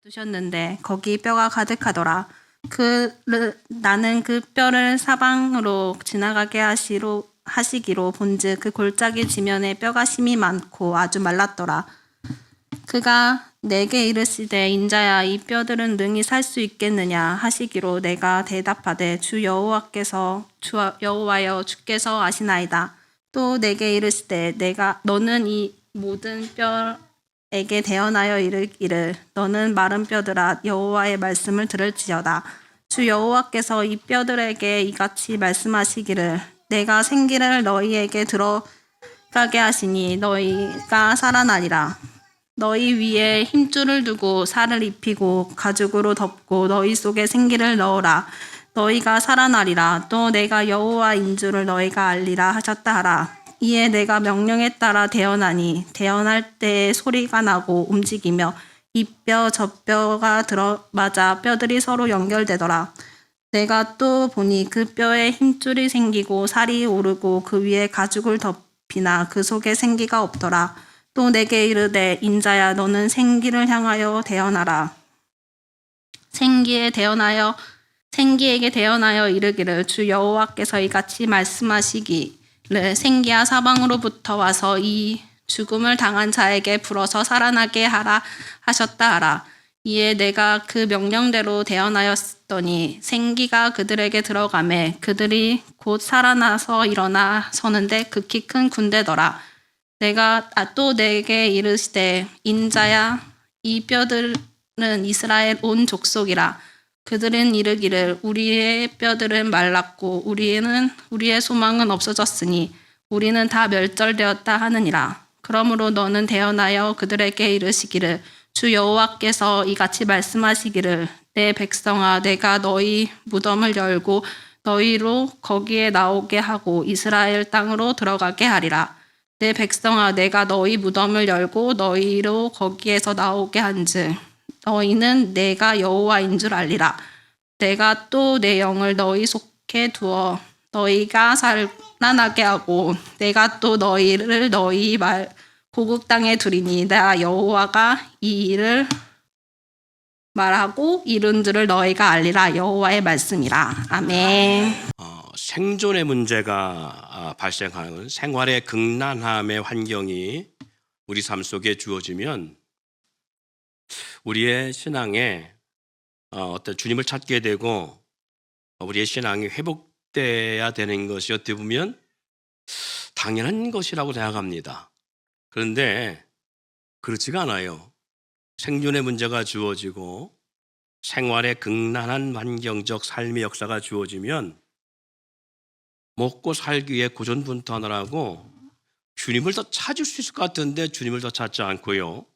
두셨는데 거기 뼈가 가득하더라. 나는 그 뼈를 사방으로 지나가게 하시기로 본즉 그 골짜기 지면에 뼈가 심이 많고 아주 말랐더라. 그가 내게 이르시되 인자야 이 뼈들은 능히 살 수 있겠느냐 하시기로 내가 대답하되 주 여호와여 주께서 아시나이다. 또 내게 이르시되 너는 이 모든 뼈에게 대언하여 이르기를 너는 마른 뼈들아 여호와의 말씀을 들을지어다. 주 여호와께서 이 뼈들에게 이같이 말씀하시기를 내가 생기를 너희에게 들어가게 하시니 너희가 살아나리라. 너희 위에 힘줄을 두고 살을 입히고 가죽으로 덮고 너희 속에 생기를 넣으라. 너희가 살아나리라. 또 내가 여호와인 줄을 너희가 알리라 하셨다 하라. 이에 내가 명령에 따라 대언하니 대언할 때에 소리가 나고 움직이며 이 뼈 저 뼈가 들어맞아 뼈들이 서로 연결되더라. 내가 또 보니 그 뼈에 힘줄이 생기고 살이 오르고 그 위에 가죽을 덮이나 그 속에 생기가 없더라. 또 내게 이르되 인자야 너는 생기를 향하여 대언하라. 생기에게 대언하여 이르기를 주 여호와께서 이같이 말씀하시기를 생기야 사방으로부터 와서 이 죽음을 당한 자에게 불어서 살아나게 하라 하셨다 하라. 이에 내가 그 명령대로 대언하였더니 생기가 그들에게 들어가매 그들이 곧 살아나서 일어나 서는데 극히 큰 군대더라. 내가 또 내게 이르시되 인자야 이 뼈들은 이스라엘 온 족속이라. 그들은 이르기를 우리의 뼈들은 말랐고 우리의 소망은 없어졌으니 우리는 다 멸절되었다 하느니라. 그러므로 너는 대언하여 그들에게 이르시기를 주 여호와께서 이같이 말씀하시기를 내 백성아 내가 너희 무덤을 열고 너희로 거기에 나오게 하고 이스라엘 땅으로 들어가게 하리라. 내 백성아 내가 너희 무덤을 열고 너희로 거기에서 나오게 한즉 너희는 내가 여호와인 줄 알리라. 내가 또 내 영을 너희 속에 두어 너희가 살아나게 하고 내가 또 너희를 너희 고국 땅에 두리니 나 여호와가 이 일을 말하고 이룬 줄을 너희가 알리라. 여호와의 말씀이라. 아멘. 생존의 문제가 발생하는 생활의 극난함의 환경이 우리 삶 속에 주어지면 우리의 신앙에 어떤 주님을 찾게 되고 우리의 신앙이 회복돼야 되는 것이 어떻게 보면 당연한 것이라고 생각합니다. 그런데 그렇지가 않아요. 생존의 문제가 주어지고 생활의 극난한 환경적 삶의 역사가 주어지면 먹고 살기 위해 고전분투하느라고 주님을 더 찾을 수 있을 것 같은데 주님을 더 찾지 않고요.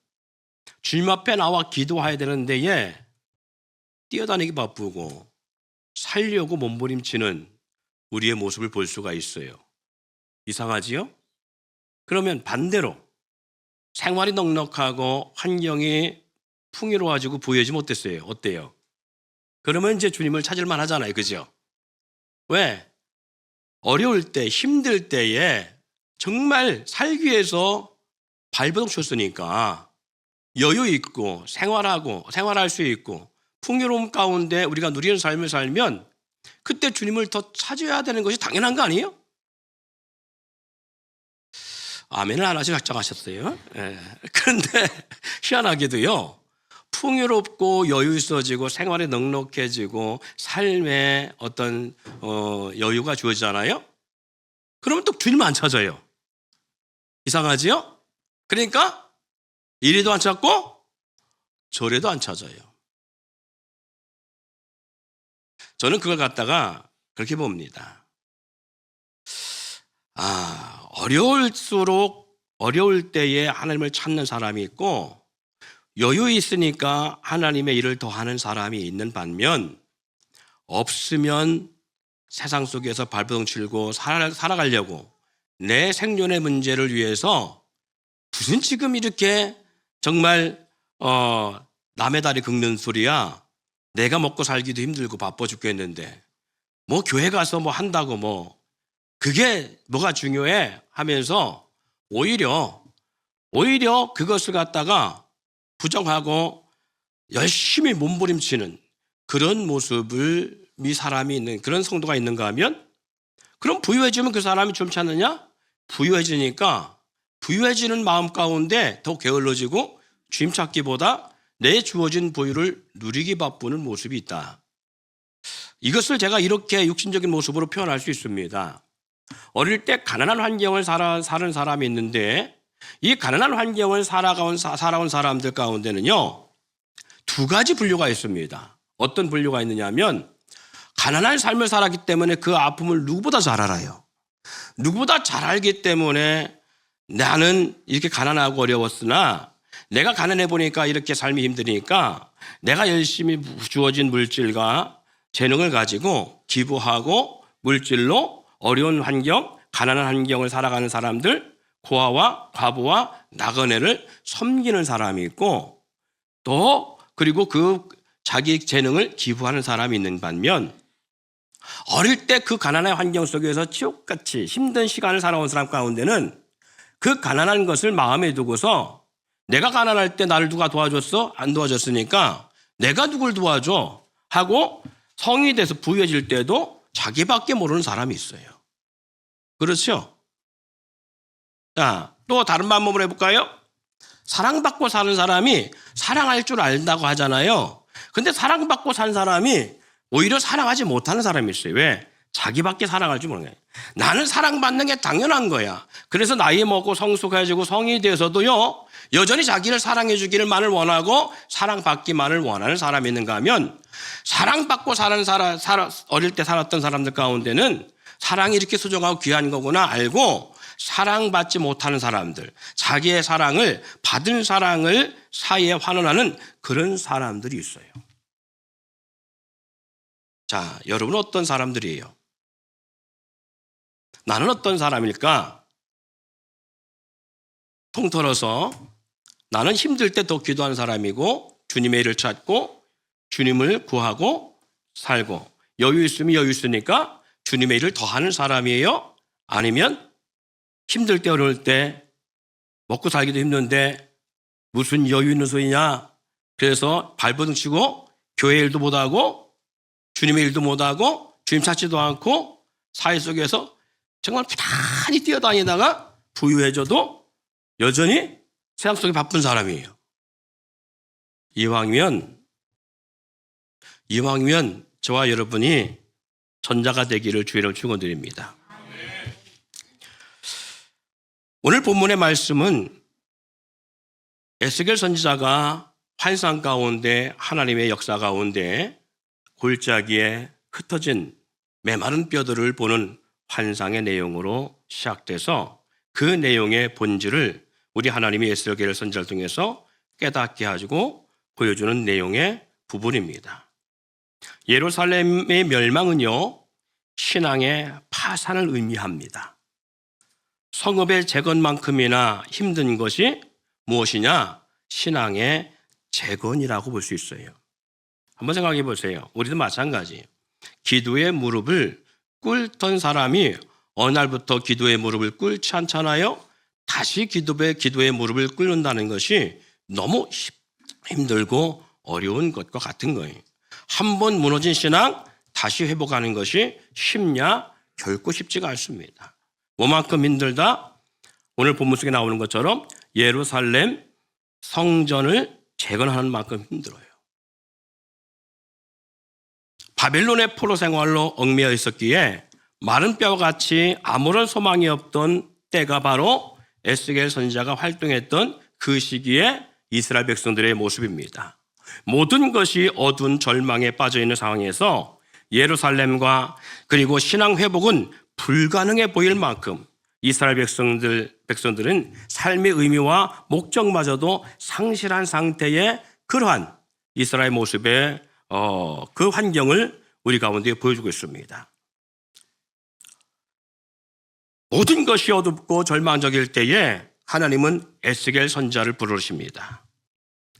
주님 앞에 나와 기도해야 되는 데에 뛰어다니기 바쁘고 살려고 몸부림치는 우리의 모습을 볼 수가 있어요. 이상하지요? 그러면 반대로 생활이 넉넉하고 환경이 풍요로워지고 부유해지지 못했어요. 어때요? 그러면 이제 주님을 찾을만 하잖아요. 그죠? 왜? 어려울 때, 힘들 때에 정말 살기 위해서 발버둥 쳤으니까 여유 있고 생활할 수 있고 풍요로움 가운데 우리가 누리는 삶을 살면 그때 주님을 더 찾아야 되는 것이 당연한 거 아니에요? 아멘을 안 하시고 작정하셨어요. 그런데 희한하게도요. 풍요롭고 여유 있어지고 생활이 넉넉해지고 삶에 어떤 여유가 주어지잖아요. 그러면 또 주님을 안 찾아요. 이상하지요? 그러니까 이리도 안 찾고 저리도 안 찾아요. 저는 그걸 갖다가 그렇게 봅니다. 어려울 때에 하나님을 찾는 사람이 있고 여유 있으니까 하나님의 일을 더하는 사람이 있는 반면 없으면 세상 속에서 발버둥 치고 살아가려고 내 생존의 문제를 위해서 무슨 지금 이렇게 정말 남의 다리 긁는 소리야. 내가 먹고 살기도 힘들고 바빠 죽겠는데 뭐 교회 가서 뭐 한다고 뭐 그게 뭐가 중요해 하면서 오히려 그것을 갖다가 부정하고 열심히 몸부림치는 그런 모습을 이 사람이 있는 그런 성도가 있는가 하면 그럼 부유해지면 그 사람이 좀 않느냐? 부유해지니까 부유해지는 마음 가운데 더 게을러지고 주임 찾기보다 내 주어진 부유를 누리기 바쁘는 모습이 있다. 이것을 제가 이렇게 육신적인 모습으로 표현할 수 있습니다. 어릴 때 가난한 환경을 사는 사람이 있는데 이 가난한 환경을 살아온 사람들 가운데는요, 두 가지 분류가 있습니다. 어떤 분류가 있느냐 하면 가난한 삶을 살았기 때문에 그 아픔을 누구보다 잘 알아요. 누구보다 잘 알기 때문에 나는 이렇게 가난하고 어려웠으나 내가 가난해 보니까 이렇게 삶이 힘드니까 내가 열심히 주어진 물질과 재능을 가지고 기부하고 물질로 어려운 환경, 가난한 환경을 살아가는 사람들, 고아와 과부와 나그네를 섬기는 사람이 있고 또 그리고 그 자기 재능을 기부하는 사람이 있는 반면 어릴 때 그 가난한 환경 속에서 지옥같이 힘든 시간을 살아온 사람 가운데는 그 가난한 것을 마음에 두고서 내가 가난할 때 나를 누가 도와줬어? 안 도와줬으니까 내가 누굴 도와줘? 하고 성이 돼서 부유해질 때도 자기밖에 모르는 사람이 있어요. 그렇죠? 자, 또 다른 방법을 해볼까요? 사랑받고 사는 사람이 사랑할 줄 안다고 하잖아요. 근데 사랑받고 산 사람이 오히려 사랑하지 못하는 사람이 있어요. 왜? 자기밖에 사랑할 줄 모르는 거예요. 나는 사랑받는 게 당연한 거야. 그래서 나이 먹고 성숙해지고 성이 돼서도요, 여전히 자기를 사랑해 주기를만을 원하고 사랑받기만을 원하는 사람이 있는가 하면 사랑받고 어릴 때 살았던 사람들 가운데는 사랑이 이렇게 소중하고 귀한 거구나 알고 사랑받지 못하는 사람들, 자기의 사랑을 받은 사랑을 사이에 환원하는 그런 사람들이 있어요. 자, 여러분은 어떤 사람들이에요? 나는 어떤 사람일까? 통틀어서 나는 힘들 때 더 기도하는 사람이고 주님의 일을 찾고 주님을 구하고 살고 여유 있으면 여유 있으니까 주님의 일을 더 하는 사람이에요? 아니면 힘들 때 어려울 때 먹고 살기도 힘든데 무슨 여유 있는 소리냐? 그래서 발버둥 치고 교회 일도 못하고 주님의 일도 못하고 주님 찾지도 않고 사회 속에서 정말 편안히 뛰어다니다가 부유해져도 여전히 세상 속에 바쁜 사람이에요. 이왕이면 저와 여러분이 전자가 되기를 주의로 축원드립니다. 오늘 본문의 말씀은 에스겔 선지자가 환상 가운데 하나님의 역사 가운데 골짜기에 흩어진 메마른 뼈들을 보는 환상의 내용으로 시작돼서 그 내용의 본질을 우리 하나님이 에스겔 선지자를 통해서 깨닫게 해주고 보여주는 내용의 부분입니다. 예루살렘의 멸망은요, 신앙의 파산을 의미합니다. 성읍의 재건만큼이나 힘든 것이 무엇이냐? 신앙의 재건이라고 볼 수 있어요. 한번 생각해 보세요. 우리도 마찬가지. 기도의 무릎을 꿇던 사람이 어느 날부터 기도의 무릎을 꿇지 않잖아요. 다시 기도의 무릎을 꿇는다는 것이 너무 힘들고 어려운 것과 같은 거예요. 한 번 무너진 신앙 다시 회복하는 것이 쉽냐? 결코 쉽지가 않습니다. 뭐만큼 힘들다? 오늘 본문 속에 나오는 것처럼 예루살렘 성전을 재건하는 만큼 힘들어요. 바벨론의 포로 생활로 얽매여 있었기에 마른 뼈와 같이 아무런 소망이 없던 때가 바로 에스겔 선지자가 활동했던 그 시기에 이스라엘 백성들의 모습입니다. 모든 것이 어두운 절망에 빠져 있는 상황에서 예루살렘과 그리고 신앙 회복은 불가능해 보일 만큼 이스라엘 백성들은 삶의 의미와 목적마저도 상실한 상태의 그러한 이스라엘 모습의 그 환경을 우리 가운데 보여주고 있습니다. 모든 것이 어둡고 절망적일 때에 하나님은 에스겔 선지자를 부르십니다.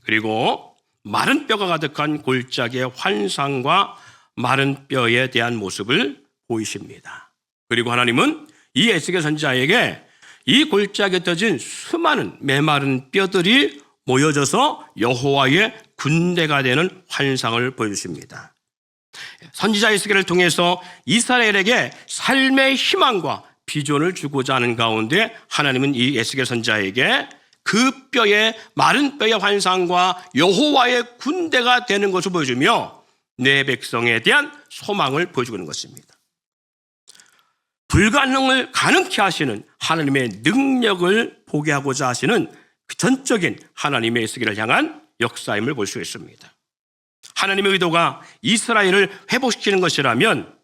그리고 마른 뼈가 가득한 골짜기의 환상과 마른 뼈에 대한 모습을 보이십니다. 그리고 하나님은 이 에스겔 선지자에게 이 골짜기에 떠진 수많은 메마른 뼈들이 모여져서 여호와의 군대가 되는 환상을 보여주십니다. 선지자 에스겔을 통해서 이스라엘에게 삶의 희망과 비전을 주고자 하는 가운데 하나님은 이 에스겔 선지자에게 그 뼈의 마른 뼈의 환상과 여호와의 군대가 되는 것을 보여주며 내 백성에 대한 소망을 보여주는 것입니다. 불가능을 가능케 하시는 하나님의 능력을 보게 하고자 하시는 그 전적인 하나님의 에스겔을 향한 역사임을 볼 수 있습니다. 하나님의 의도가 이스라엘을 회복시키는 것이라면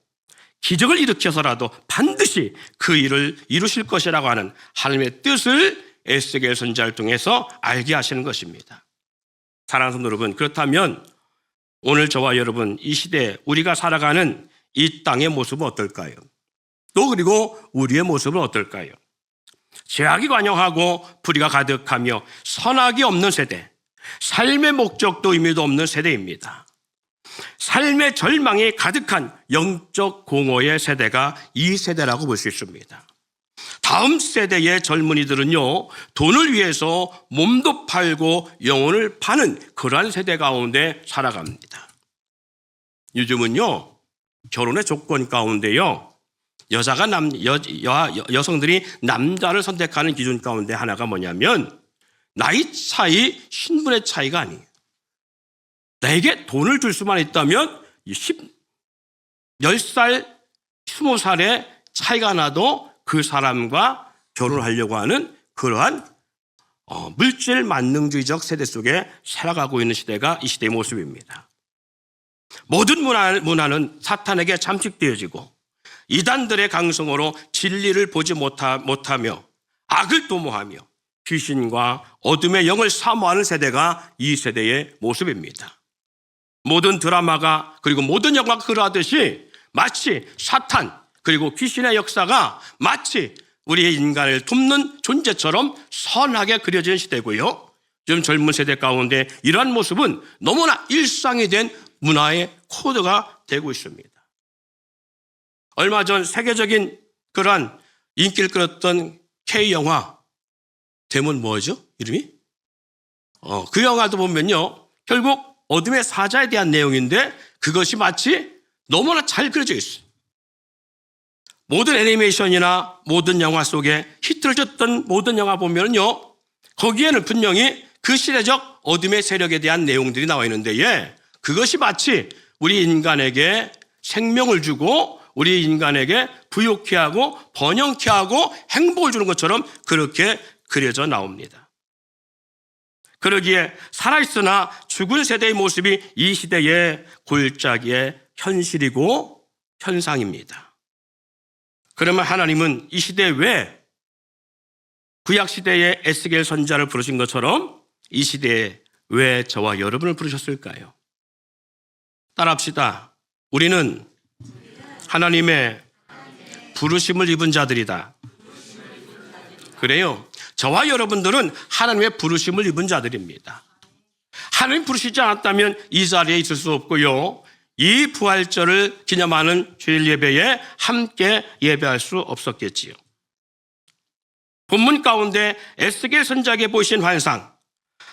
기적을 일으켜서라도 반드시 그 일을 이루실 것이라고 하는 하나님의 뜻을 에스겔 선지자를 통해서 알게 하시는 것입니다. 사랑하는 성도 여러분, 그렇다면 오늘 저와 여러분 이 시대에 우리가 살아가는 이 땅의 모습은 어떨까요? 또 그리고 우리의 모습은 어떨까요? 죄악이 관영하고 불의가 가득하며 선악이 없는 세대, 삶의 목적도 의미도 없는 세대입니다. 삶의 절망이 가득한 영적 공허의 세대가 이 세대라고 볼 수 있습니다. 다음 세대의 젊은이들은요, 돈을 위해서 몸도 팔고 영혼을 파는 그러한 세대 가운데 살아갑니다. 요즘은요, 결혼의 조건 가운데요, 여성들이 남자를 선택하는 기준 가운데 하나가 뭐냐면 나이 차이, 신분의 차이가 아니에요. 내게 돈을 줄 수만 있다면 10살, 20살의 차이가 나도 그 사람과 결혼을 하려고 하는 그러한 물질 만능주의적 세대 속에 살아가고 있는 시대가 이 시대의 모습입니다. 모든 문화는 사탄에게 잠식되어지고 이단들의 강성으로 진리를 보지 못하며 악을 도모하며 귀신과 어둠의 영을 사모하는 세대가 이 세대의 모습입니다. 모든 드라마가 그리고 모든 영화가 그러하듯이 마치 사탄 그리고 귀신의 역사가 마치 우리의 인간을 돕는 존재처럼 선하게 그려지는 시대고요. 요즘 젊은 세대 가운데 이러한 모습은 너무나 일상이 된 문화의 코드가 되고 있습니다. 얼마 전 세계적인 그러한 인기를 끌었던 K영화 제목은 뭐죠? 이름이? 그 영화도 보면요, 결국 어둠의 사자에 대한 내용인데 그것이 마치 너무나 잘 그려져 있어요. 모든 애니메이션이나 모든 영화 속에 히트를 쳤던 모든 영화 보면요, 거기에는 분명히 그 시대적 어둠의 세력에 대한 내용들이 나와 있는데 그것이 마치 우리 인간에게 생명을 주고 우리 인간에게 부욕케 하고 번영케 하고 행복을 주는 것처럼 그렇게 그려져 나옵니다. 그러기에 살아있으나 죽은 세대의 모습이 이 시대의 골짜기의 현실이고 현상입니다. 그러면 하나님은 이 시대에 왜 구약시대의 에스겔 선지자를 부르신 것처럼 이 시대에 왜 저와 여러분을 부르셨을까요? 따라합시다. 우리는 하나님의 부르심을 입은 자들이다. 그래요. 저와 여러분들은 하나님의 부르심을 입은 자들입니다. 하나님 부르시지 않았다면 이 자리에 있을 수 없고요, 이 부활절을 기념하는 주일 예배에 함께 예배할 수 없었겠지요. 본문 가운데 에스겔 선지자에게 보이신 환상,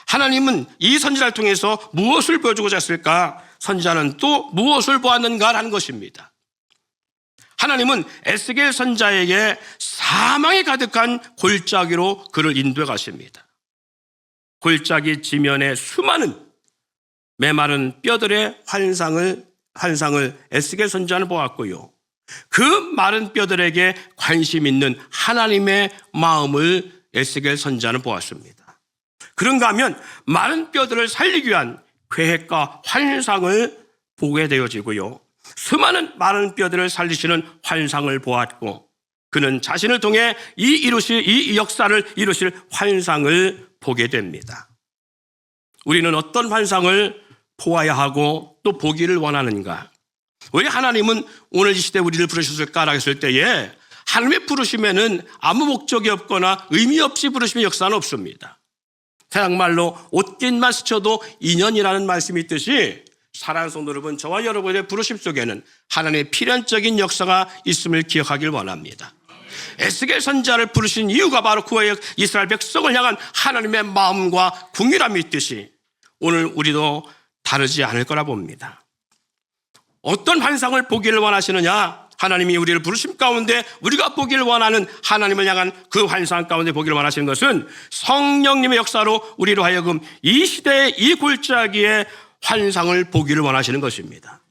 하나님은 이 선지자를 통해서 무엇을 보여주고자 했을까? 선지자는 또 무엇을 보았는가 하는 것입니다. 하나님은 에스겔 선지자에게 사망이 가득한 골짜기로 그를 인도해 가십니다. 골짜기 지면에 수많은 메마른 뼈들의 환상을 에스겔 선지자는 보았고요, 그 마른 뼈들에게 관심 있는 하나님의 마음을 에스겔 선지자는 보았습니다. 그런가 하면 마른 뼈들을 살리기 위한 계획과 환상을 보게 되어지고요, 수많은 마른 뼈들을 살리시는 환상을 보았고, 그는 자신을 통해 이 역사를 이루실 환상을 보게 됩니다. 우리는 어떤 환상을 보아야 하고 또 보기를 원하는가? 왜 하나님은 오늘 이 시대에 우리를 부르셨을까라고 했을 때에 하나님의 부르심에는 아무 목적이 없거나 의미 없이 부르심의 역사는 없습니다. 세상말로 옷깃만 스쳐도 인연이라는 말씀이 있듯이 사랑하는 성도 여러분, 저와 여러분의 부르심 속에는 하나님의 필연적인 역사가 있음을 기억하길 원합니다. 에스겔 선지자를 부르신 이유가 바로 그의 이스라엘 백성을 향한 하나님의 마음과 궁휼함이 있듯이 오늘 우리도 다르지 않을 거라 봅니다. 어떤 환상을 보기를 원하시느냐? 하나님이 우리를 부르심 가운데 우리가 보기를 원하는 하나님을 향한 그 환상 가운데 보기를 원하시는 것은 성령님의 역사로 우리로 하여금 이 시대의 이 골짜기의 환상을 보기를 원하시는 것입니다.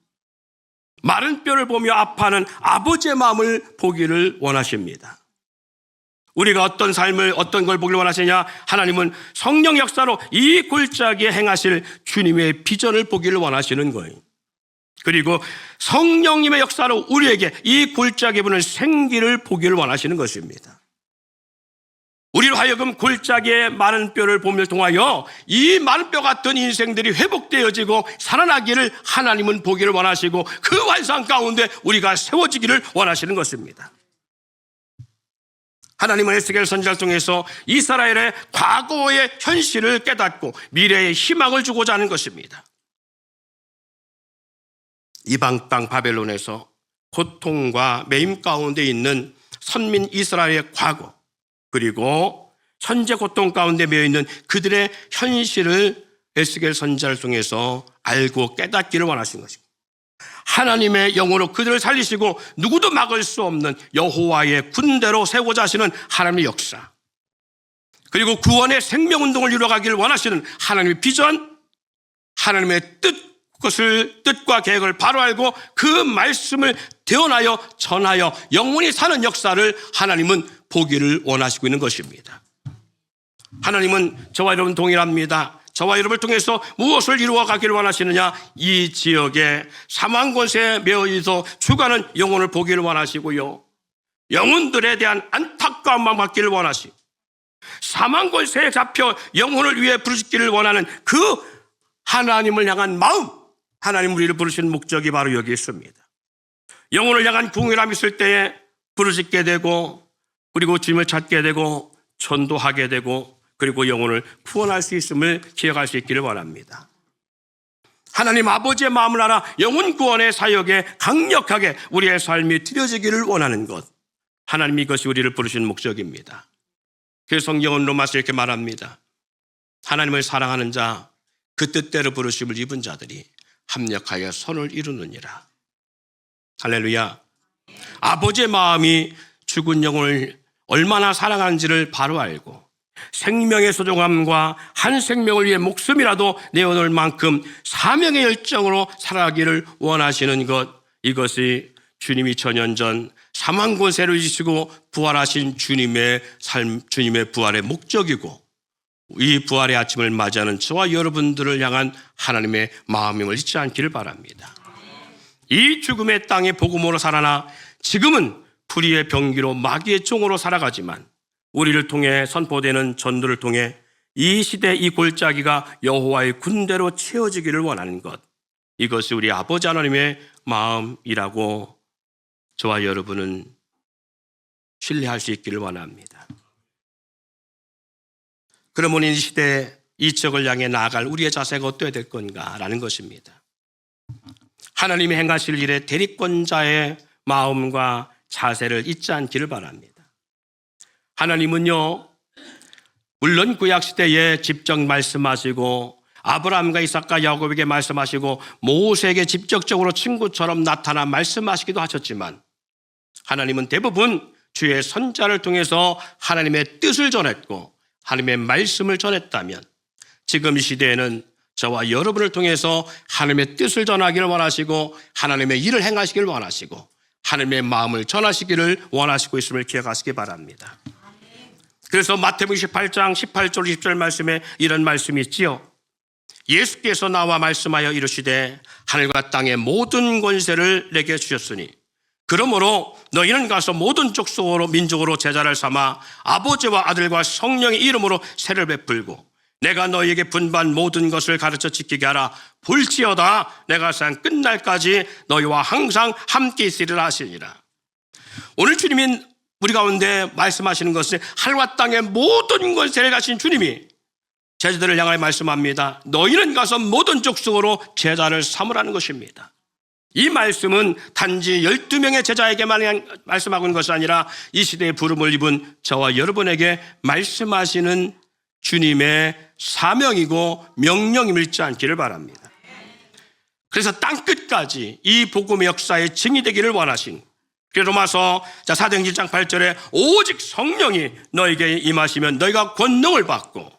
마른 뼈를 보며 아파하는 아버지의 마음을 보기를 원하십니다. 우리가 어떤 삶을 어떤 걸 보기를 원하시냐? 하나님은 성령 역사로 이 골짜기에 행하실 주님의 비전을 보기를 원하시는 거예요. 그리고 성령님의 역사로 우리에게 이 골짜기에 부는 생기를 보기를 원하시는 것입니다. 우리로 하여금 골짜기의 마른 뼈를 보며 통하여 이 마른 뼈 같은 인생들이 회복되어지고 살아나기를 하나님은 보기를 원하시고 그 환상 가운데 우리가 세워지기를 원하시는 것입니다. 하나님은 에스겔 선지자를 통해서 이스라엘의 과거의 현실을 깨닫고 미래의 희망을 주고자 하는 것입니다. 이방 땅 바벨론에서 고통과 매임 가운데 있는 선민 이스라엘의 과거, 그리고 현재 고통 가운데 매여 있는 그들의 현실을 에스겔 선지자를 통해서 알고 깨닫기를 원하신 것입니다. 하나님의 영으로 그들을 살리시고 누구도 막을 수 없는 여호와의 군대로 세우고자 하시는 하나님의 역사, 그리고 구원의 생명운동을 이루어가기를 원하시는 하나님의 비전, 하나님의 그것을 뜻과 계획을 바로 알고 그 말씀을 대언하여 전하여 영원히 사는 역사를 하나님은 보기를 원하시고 있는 것입니다. 하나님은 저와 여러분 동일합니다. 저와 여러분을 통해서 무엇을 이루어 가기를 원하시느냐? 이 지역에 사망 권세에 매여 있어 죽어가는 영혼을 보기를 원하시고요, 영혼들에 대한 안타까움만 받기를 원하시고 사망 권세에 잡혀 영혼을 위해 부르짖기를 원하는 그 하나님을 향한 마음, 하나님 우리를 부르시는 목적이 바로 여기 있습니다. 영혼을 향한 궁휼함이 있을 때에 부르짖게 되고, 그리고 주님을 찾게 되고, 전도하게 되고, 그리고 영혼을 구원할 수 있음을 기억할 수 있기를 원합니다. 하나님 아버지의 마음을 알아 영혼 구원의 사역에 강력하게 우리의 삶이 드려지기를 원하는 것, 하나님 이것이 우리를 부르신 목적입니다. 그래서 성경은 로마서 이렇게 말합니다. 하나님을 사랑하는 자, 그 뜻대로 부르심을 입은 자들이 합력하여 선을 이루느니라. 할렐루야. 아버지의 마음이 죽은 영혼을 얼마나 사랑하는지를 바로 알고 생명의 소중함과 한 생명을 위해 목숨이라도 내어놓을 만큼 사명의 열정으로 살아가기를 원하시는 것, 이것이 주님이 천년 전 사망 권세를 이기시고 부활하신 주님의 삶, 주님의 부활의 목적이고 이 부활의 아침을 맞이하는 저와 여러분들을 향한 하나님의 마음임을 잊지 않기를 바랍니다. 이 죽음의 땅에 복음으로 살아나 지금은 불의의 병기로 마귀의 종으로 살아가지만 우리를 통해 선포되는 전도를 통해 이 시대 이 골짜기가 여호와의 군대로 채워지기를 원하는 것, 이것이 우리 아버지 하나님의 마음이라고 저와 여러분은 신뢰할 수 있기를 원합니다. 그러면 이 시대 이 지역을 향해 나아갈 우리의 자세가 어떠해야 될 건가라는 것입니다. 하나님이 행하실 일에 대리권자의 마음과 자세를 잊지 않기를 바랍니다. 하나님은요, 물론 구약시대에 직접 말씀하시고 아브라함과 이삭과 야곱에게 말씀하시고 모세에게 직접적으로 친구처럼 나타나 말씀하시기도 하셨지만 하나님은 대부분 주의 선자를 통해서 하나님의 뜻을 전했고 하나님의 말씀을 전했다면 지금 이 시대에는 저와 여러분을 통해서 하나님의 뜻을 전하기를 원하시고 하나님의 일을 행하시기를 원하시고 하나님의 마음을 전하시기를 원하시고 있음을 기억하시기 바랍니다. 그래서 마태복음 28장 18절 20절 말씀에 이런 말씀이 있지요. 예수께서 나와 말씀하여 이르시되 하늘과 땅의 모든 권세를 내게 주셨으니 그러므로 너희는 가서 모든 족속으로 민족으로 제자를 삼아 아버지와 아들과 성령의 이름으로 세를 베풀고 내가 너희에게 분반 모든 것을 가르쳐 지키게 하라. 볼지어다 내가 세상 끝날까지 너희와 항상 함께 있으리라 하시니라. 오늘 주님이 우리 가운데 말씀하시는 것은 하늘과 땅의 모든 권세를 가진 주님이 제자들을 향하여 말씀합니다. 너희는 가서 모든 족속으로 제자를 삼으라는 것입니다. 이 말씀은 단지 12명의 제자에게만 말씀하고 있는 것이 아니라 이 시대에 부름을 입은 저와 여러분에게 말씀하시는 주님의 사명이고 명령임을 잊지 않기를 바랍니다. 그래서 땅끝까지 이 복음의 역사에 증이 되기를 원하신, 그래서 로마서 4장 1장 8절에 오직 성령이 너에게 임하시면 너희가 권능을 받고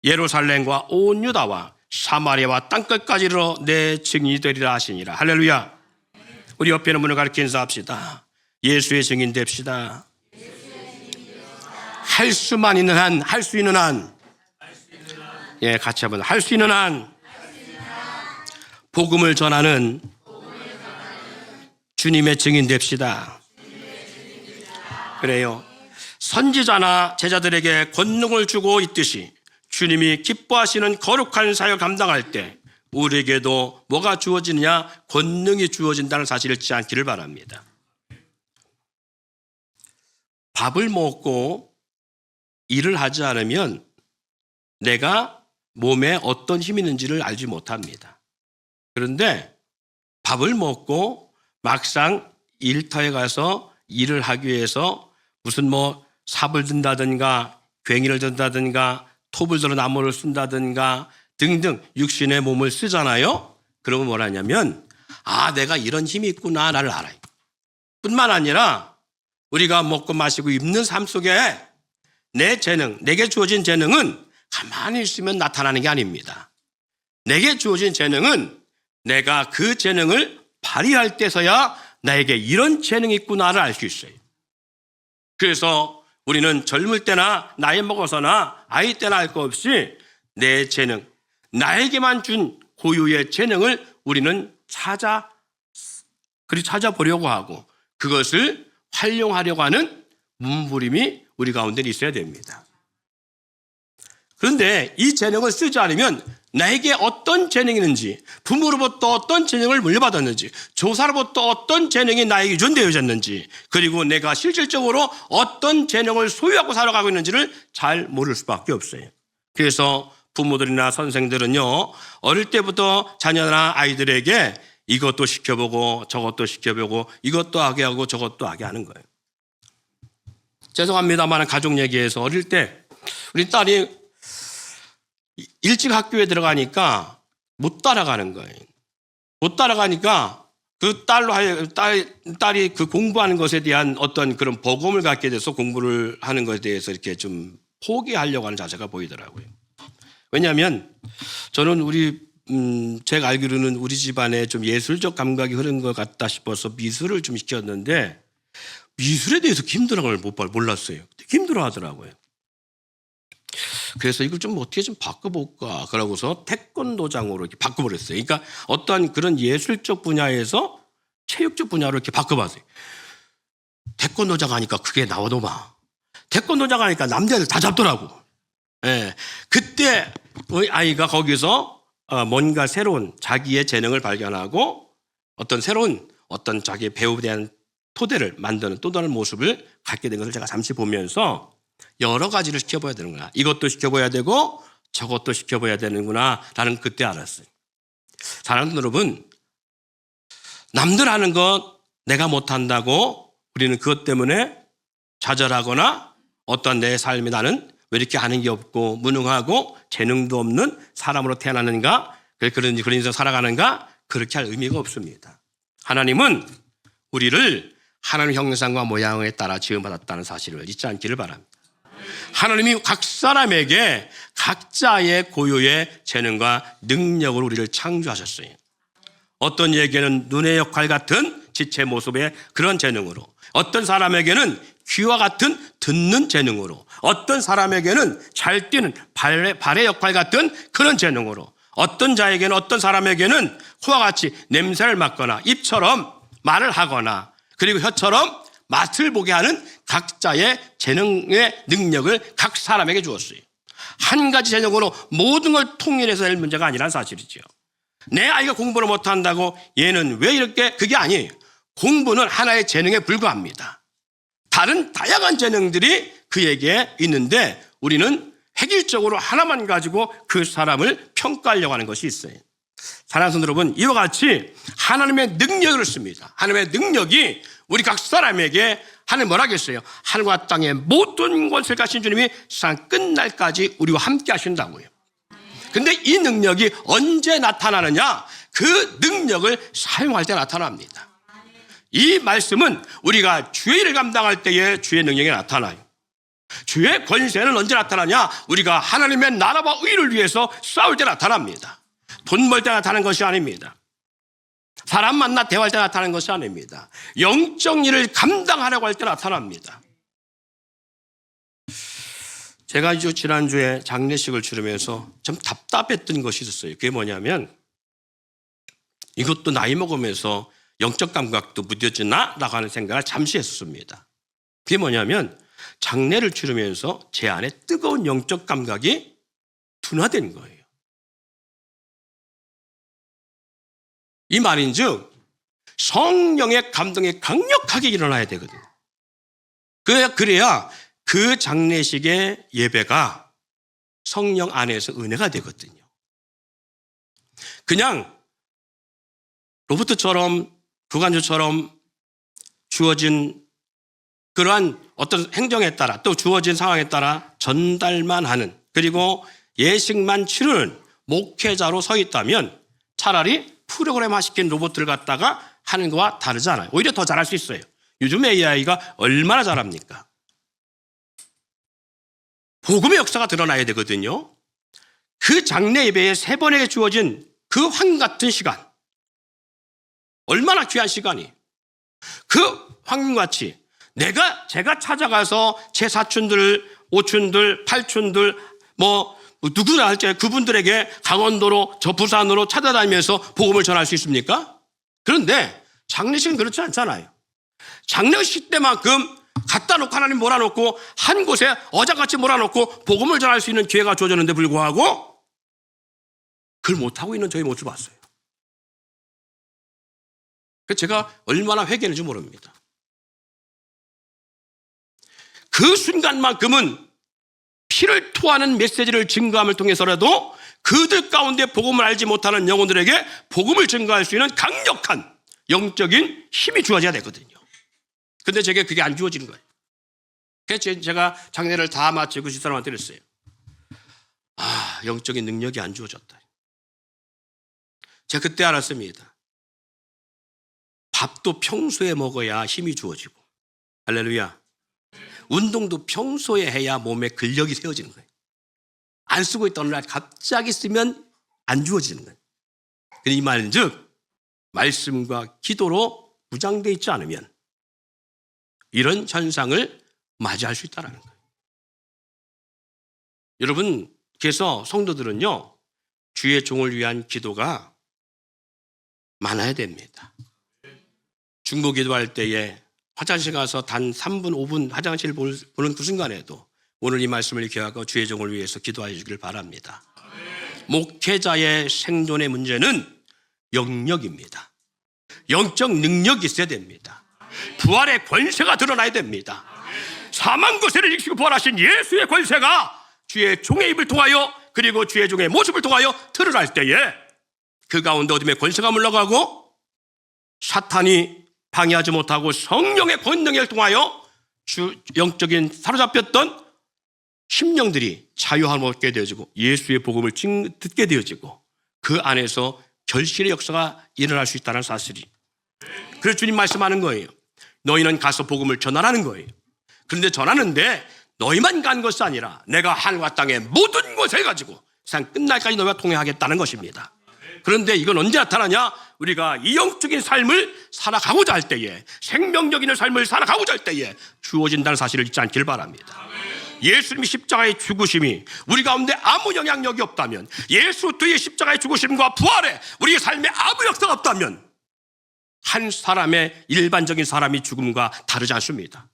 예루살렘과 온 유다와 사마리아와 땅끝까지 이르러 내 증인이 되리라 하시니라. 할렐루야. 우리 옆에 있는 분을 가리켜 인사합시다. 예수의 증인 됩시다. 할 수만 있는 한, 할 수 있는 한, 예, 같이 한번 할 수 있는 한, 복음을 전하는 주님의 증인 됩시다. 그래요. 선지자나 제자들에게 권능을 주고 있듯이 주님이 기뻐하시는 거룩한 사역을 감당할 때 우리에게도 뭐가 주어지느냐? 권능이 주어진다는 사실을 잊지 않기를 바랍니다. 밥을 먹고 일을 하지 않으면 내가 몸에 어떤 힘이 있는지를 알지 못합니다. 그런데 밥을 먹고 막상 일터에 가서 일을 하기 위해서 무슨 삽을 든다든가 괭이를 든다든가 톱을 들어 나무를 쓴다든가 등등 육신의 몸을 쓰잖아요. 그러면 뭐라냐면 내가 이런 힘이 있구나 나를 알아요. 뿐만 아니라 우리가 먹고 마시고 입는 삶 속에 내 재능, 내게 주어진 재능은 가만히 있으면 나타나는 게 아닙니다. 내게 주어진 재능은 내가 그 재능을 발휘할 때서야 나에게 이런 재능이 있구나를 알 수 있어요. 그래서 우리는 젊을 때나 나이 먹어서나 아이 때나 할 것 없이 내 재능, 나에게만 준 고유의 재능을 우리는 찾아보려고 하고 그것을 활용하려고 하는 몸부림이 우리 가운데 있어야 됩니다. 그런데 이 재능을 쓰지 않으면 나에게 어떤 재능이 있는지, 부모로부터 어떤 재능을 물려받았는지, 조사로부터 어떤 재능이 나에게 유전되어졌는지, 그리고 내가 실질적으로 어떤 재능을 소유하고 살아가고 있는지를 잘 모를 수밖에 없어요. 그래서 부모들이나 선생들은요, 어릴 때부터 자녀나 아이들에게 이것도 시켜보고 저것도 시켜보고 이것도 하게 하고 저것도 하게 하는 거예요. 죄송합니다만 가족 얘기해서 어릴 때 우리 딸이 일찍 학교에 들어가니까 못 따라가는 거예요. 못 따라가니까 그 딸이 그 공부하는 것에 대한 어떤 그런 버거움을 갖게 돼서 공부를 하는 것에 대해서 이렇게 좀 포기하려고 하는 자세가 보이더라고요. 왜냐하면 저는 제가 알기로는 우리 집안에 좀 예술적 감각이 흐른 것 같다 싶어서 미술을 좀 시켰는데 미술에 대해서 힘들어하는 걸 몰랐어요. 힘들어 하더라고요. 그래서 이걸 좀 어떻게 좀 바꿔볼까 그러고서 태권도장으로 이렇게 바꿔버렸어요. 그러니까 어떤 그런 예술적 분야에서 체육적 분야로 이렇게 바꿔봤어요. 태권도장 하니까 그게 나오더만. 태권도장 하니까 남자들 다 잡더라고. 예. 그때 아이가 거기서 뭔가 새로운 자기의 재능을 발견하고 어떤 새로운 어떤 자기의 배움에 대한 토대를 만드는 또 다른 모습을 갖게 된 것을 제가 잠시 보면서 여러 가지를 시켜봐야 되는구나. 이것도 시켜봐야 되고 저것도 시켜봐야 되는구나 라는 그때 알았어요. 사랑하는 여러분, 남들 하는 것 내가 못한다고 우리는 그것 때문에 좌절하거나 어떤 내 삶이 나는 왜 이렇게 하는 게 없고 무능하고 재능도 없는 사람으로 태어났는가 그런 인생 살아가는가 그렇게 할 의미가 없습니다. 하나님은 우리를 하나님 형상과 모양에 따라 지음받았다는 사실을 잊지 않기를 바랍니다. 하나님이 각 사람에게 각자의 고유의 재능과 능력으로 우리를 창조하셨어요. 어떤 이에게는 눈의 역할 같은 지체 모습의 그런 재능으로, 어떤 사람에게는 귀와 같은 듣는 재능으로, 어떤 사람에게는 잘 뛰는 발의 역할 같은 그런 재능으로, 어떤 자에게는 어떤 사람에게는 코와 같이 냄새를 맡거나 입처럼 말을 하거나 그리고 혀처럼 맛을 보게 하는 각자의 재능의 능력을 각 사람에게 주었어요. 한 가지 재능으로 모든 걸 통일해서 낼 문제가 아니라는 사실이죠. 내 아이가 공부를 못한다고 얘는 왜 이렇게, 그게 아니에요. 공부는 하나의 재능에 불과합니다. 다른 다양한 재능들이 그에게 있는데 우리는 획일적으로 하나만 가지고 그 사람을 평가하려고 하는 것이 있어요. 사랑하는 성도 여러분, 이와 같이 하나님의 능력을 씁니다. 하나님의 능력이 우리 각 사람에게 하나님 뭐라 했어요? 하늘과 땅의 모든 것을 가신 주님이 세상 끝날까지 우리와 함께 하신다고요. 근데 이 능력이 언제 나타나느냐? 그 능력을 사용할 때 나타납니다. 이 말씀은 우리가 주의 일을 감당할 때에 주의 능력이 나타나요. 주의 권세는 언제 나타나냐? 우리가 하나님의 나라와 의를 위해서 싸울 때 나타납니다. 돈 벌 때 나타나는 것이 아닙니다. 사람 만나 대화할 때 나타나는 것이 아닙니다. 영적 일을 감당하려고 할 때 나타납니다. 제가 지난주에 장례식을 치르면서 좀 답답했던 것이 있었어요. 그게 뭐냐면, 이것도 나이 먹으면서 영적 감각도 무뎌지나? 라고 하는 생각을 잠시 했었습니다. 그게 뭐냐면, 장례를 치르면서 제 안에 뜨거운 영적 감각이 둔화된 거예요. 이 말인즉 성령의 감동이 강력하게 일어나야 되거든요. 그래야 그 장례식의 예배가 성령 안에서 은혜가 되거든요. 그냥 로봇처럼 구간주처럼 주어진 그러한 어떤 행정에 따라 또 주어진 상황에 따라 전달만 하는, 그리고 예식만 치르는 목회자로 서 있다면 차라리 프로그램화 시킨 로봇을 갖다가 하는 거와 다르지 않아요. 오히려 더 잘할 수 있어요. 요즘 AI가 얼마나 잘합니까? 복음의 역사가 드러나야 되거든요. 그 장례 예배에 3번에게 주어진 그 황금 같은 시간, 얼마나 귀한 시간이, 그 황금같이 제가 찾아가서 제 사촌들, 오촌들, 팔촌들, 누구나 할지 그분들에게 강원도로 저 부산으로 찾아다니면서 복음을 전할 수 있습니까? 그런데 장례식은 그렇지 않잖아요. 장례식 때만큼 갖다 놓고 하나님 몰아놓고 한 곳에 어장같이 몰아놓고 복음을 전할 수 있는 기회가 주어졌는데 불구하고 그걸 못하고 있는 저희 모습을 봤어요. 그래서 제가 얼마나 회개했는지 모릅니다. 그 순간만큼은 피를 토하는 메시지를 증거함을 통해서라도 그들 가운데 복음을 알지 못하는 영혼들에게 복음을 증거할 수 있는 강력한 영적인 힘이 주어져야 되거든요. 근데 제게 그게 안 주어지는 거예요. 그래서 제가 장례를 다 마치고 집사람한테 그랬어요. 영적인 능력이 안 주어졌다. 제가 그때 알았습니다. 밥도 평소에 먹어야 힘이 주어지고, 할렐루야. 운동도 평소에 해야 몸에 근력이 세워지는 거예요. 안 쓰고 있던 어느 날 갑자기 쓰면 안 주어지는 거예요. 이 말은 즉 말씀과 기도로 무장되어 있지 않으면 이런 현상을 맞이할 수 있다는 거예요. 여러분, 그래서 성도들은요, 주의 종을 위한 기도가 많아야 됩니다. 중보 기도할 때에 화장실 가서 단 3분, 5분 화장실 보는 그 순간에도 오늘 이 말씀을 기억하고 주의 종을 위해서 기도해 주길 바랍니다. 목회자의 생존의 문제는 영역입니다. 영적 능력이 있어야 됩니다. 부활의 권세가 드러나야 됩니다. 사망 권세를 이기시고 부활하신 예수의 권세가 주의 종의 입을 통하여 그리고 주의 종의 모습을 통하여 드러날 때에 그 가운데 어둠의 권세가 물러가고 사탄이 방해하지 못하고 성령의 권능을 통하여 영적인 사로잡혔던 심령들이 자유함을 얻게 되어지고 예수의 복음을 듣게 되어지고 그 안에서 결실의 역사가 일어날 수 있다는 사실이. 그래서 주님 말씀하는 거예요. 너희는 가서 복음을 전하라는 거예요. 그런데 전하는데 너희만 간 것이 아니라 내가 하늘과 땅의 모든 것을 가지고 세상 끝날까지 너희와 통행하겠다는 것입니다. 그런데 이건 언제 나타나냐? 우리가 이 영적인 삶을 살아가고자 할 때에, 생명력 있는 삶을 살아가고자 할 때에 주어진다는 사실을 잊지 않길 바랍니다. 예수님이 십자가의 죽으심이 우리 가운데 아무 영향력이 없다면, 예수 뒤에 십자가의 죽으심과 부활에 우리의 삶에 아무 역사가 없다면 한 사람의 일반적인 사람이 죽음과 다르지 않습니다.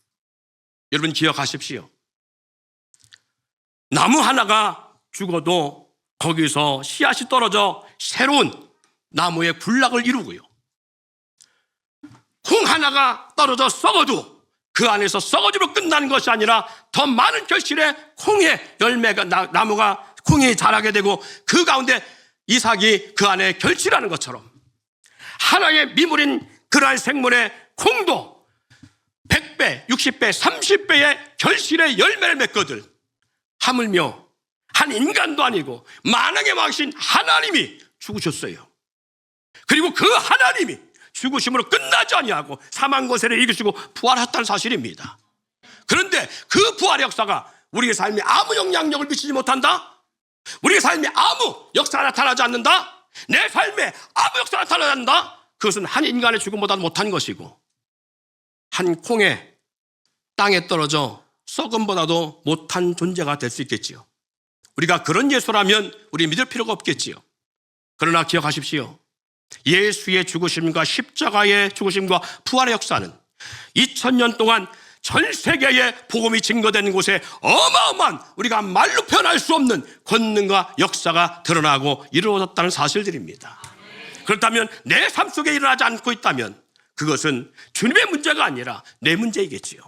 여러분 기억하십시오. 나무 하나가 죽어도 거기서 씨앗이 떨어져 새로운 나무의 군락을 이루고요. 콩 하나가 떨어져 썩어도 그 안에서 썩어지로 끝나는 것이 아니라 더 많은 결실의 콩의 열매가 나무가 콩이 자라게 되고 그 가운데 이삭이 그 안에 결실하는 것처럼 하나의 미물인 그러한 생물의 콩도 100배, 60배, 30배의 결실의 열매를 맺거든. 하물며 한 인간도 아니고 만왕의 왕이신 하나님이 죽으셨어요. 그리고 그 하나님이 죽으심으로 끝나지 아니하고 사망 권세를 이기시고 부활했다는 사실입니다. 그런데 그 부활의 역사가 우리의 삶에 아무 영향력을 미치지 못한다? 우리의 삶에 아무 역사가 나타나지 않는다? 내 삶에 아무 역사가 나타나지 않는다? 그것은 한 인간의 죽음보다 못한 것이고 한 콩의 땅에 떨어져 썩음보다도 못한 존재가 될 수 있겠지요. 우리가 그런 예수라면 우리 믿을 필요가 없겠지요. 그러나 기억하십시오. 예수의 죽으심과 십자가의 죽으심과 부활의 역사는 2000년 동안 전 세계에 복음이 증거되는 곳에 어마어마한 우리가 말로 표현할 수 없는 권능과 역사가 드러나고 이루어졌다는 사실들입니다. 그렇다면 내 삶 속에 일어나지 않고 있다면 그것은 주님의 문제가 아니라 내 문제이겠지요.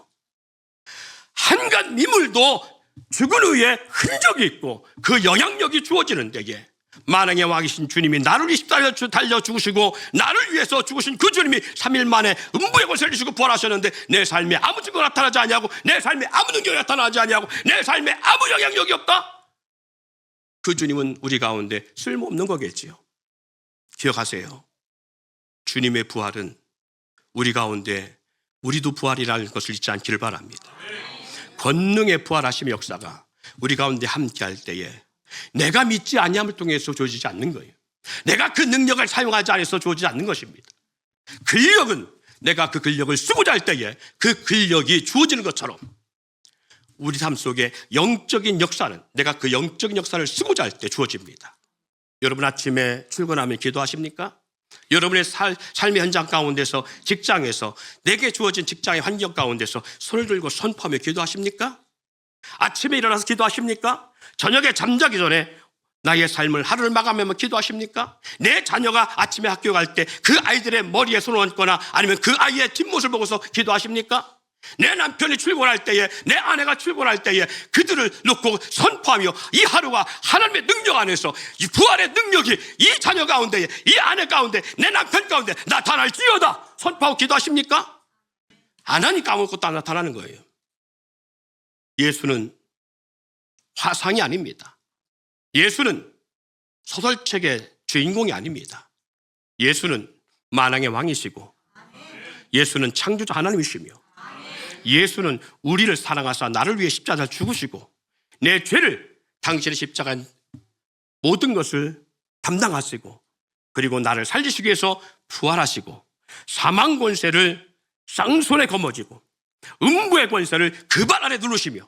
한갓 미물도 죽은 후에 흔적이 있고 그 영향력이 주어지는 데에 만왕의 왕이신 주님이 나를 위해 달려 죽으시고 나를 위해서 죽으신 그 주님이 3일 만에 음부의 권세를 주시고 부활하셨는데 내 삶에 아무 증거가 나타나지 아니하고 내 삶에 아무 능력이 나타나지 아니하고 내 삶에 아무 영향력이 없다? 그 주님은 우리 가운데 쓸모없는 거겠지요. 기억하세요. 주님의 부활은 우리 가운데 우리도 부활이라는 것을 잊지 않기를 바랍니다. 권능의 부활하심의 역사가 우리 가운데 함께할 때에 내가 믿지 아니함을 통해서 주어지지 않는 거예요. 내가 그 능력을 사용하지 않아서 주어지지 않는 것입니다. 근력은 내가 그 근력을 쓰고자 할 때에 그 근력이 주어지는 것처럼 우리 삶 속에 영적인 역사는 내가 그 영적인 역사를 쓰고자 할 때 주어집니다. 여러분 아침에 출근하면 기도하십니까? 여러분의 삶의 현장 가운데서 직장에서 내게 주어진 직장의 환경 가운데서 손을 들고 선포하며 기도하십니까? 아침에 일어나서 기도하십니까? 저녁에 잠자기 전에 나의 삶을 하루를 마감하며 기도하십니까? 내 자녀가 아침에 학교 갈 때 그 아이들의 머리에 손을 얹거나 아니면 그 아이의 뒷모습을 보고서 기도하십니까? 내 남편이 출근할 때에 내 아내가 출근할 때에 그들을 놓고 선포하며 이 하루가 하나님의 능력 안에서 이 부활의 능력이 이 자녀 가운데 이 아내 가운데 내 남편 가운데 나타날지어다 선포하고 기도하십니까? 안 하니까 아무것도 안 나타나는 거예요. 예수는 화상이 아닙니다. 예수는 소설책의 주인공이 아닙니다. 예수는 만왕의 왕이시고 예수는 창조자 하나님이시며 예수는 우리를 사랑하사 나를 위해 십자가를 죽으시고 내 죄를 당신의 십자가의 모든 것을 담당하시고 그리고 나를 살리시기 위해서 부활하시고 사망 권세를 쌍손에 거머쥐고 음부의 권세를 그 발 아래 누르시며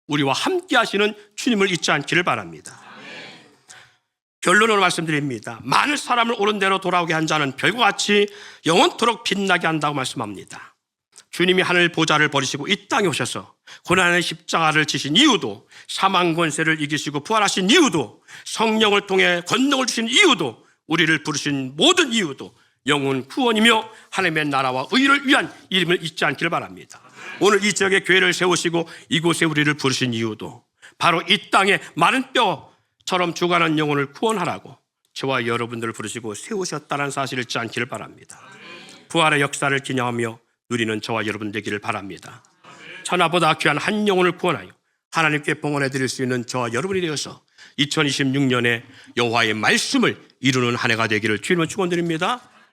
우리와 함께 하시는 주님을 잊지 않기를 바랍니다. 결론으로 말씀드립니다. 많은 사람을 옳은 대로 돌아오게 한 자는 별과 같이 영원토록 빛나게 한다고 말씀합니다. 주님이 하늘 보좌를 버리시고 이 땅에 오셔서 고난의 십자가를 지신 이유도 사망 권세를 이기시고 부활하신 이유도 성령을 통해 권능을 주신 이유도 우리를 부르신 모든 이유도 영혼 구원이며 하나님의 나라와 의를 위한 이름을 잊지 않기를 바랍니다. 오늘 이 지역에 교회를 세우시고 이곳에 우리를 부르신 이유도 바로 이 땅에 마른 뼈처럼 죽어가는 영혼을 구원하라고 저와 여러분들을 부르시고 세우셨다는 사실을 잊지 않기를 바랍니다. 부활의 역사를 기념하며 누리는 저와 여러분 되기를 바랍니다. 천하보다 귀한 한 영혼을 구원하여 하나님께 봉헌해 드릴 수 있는 저와 여러분이 되어서 2026년에 여호와의 말씀을 이루는 한 해가 되기를 주님은 축원드립니다.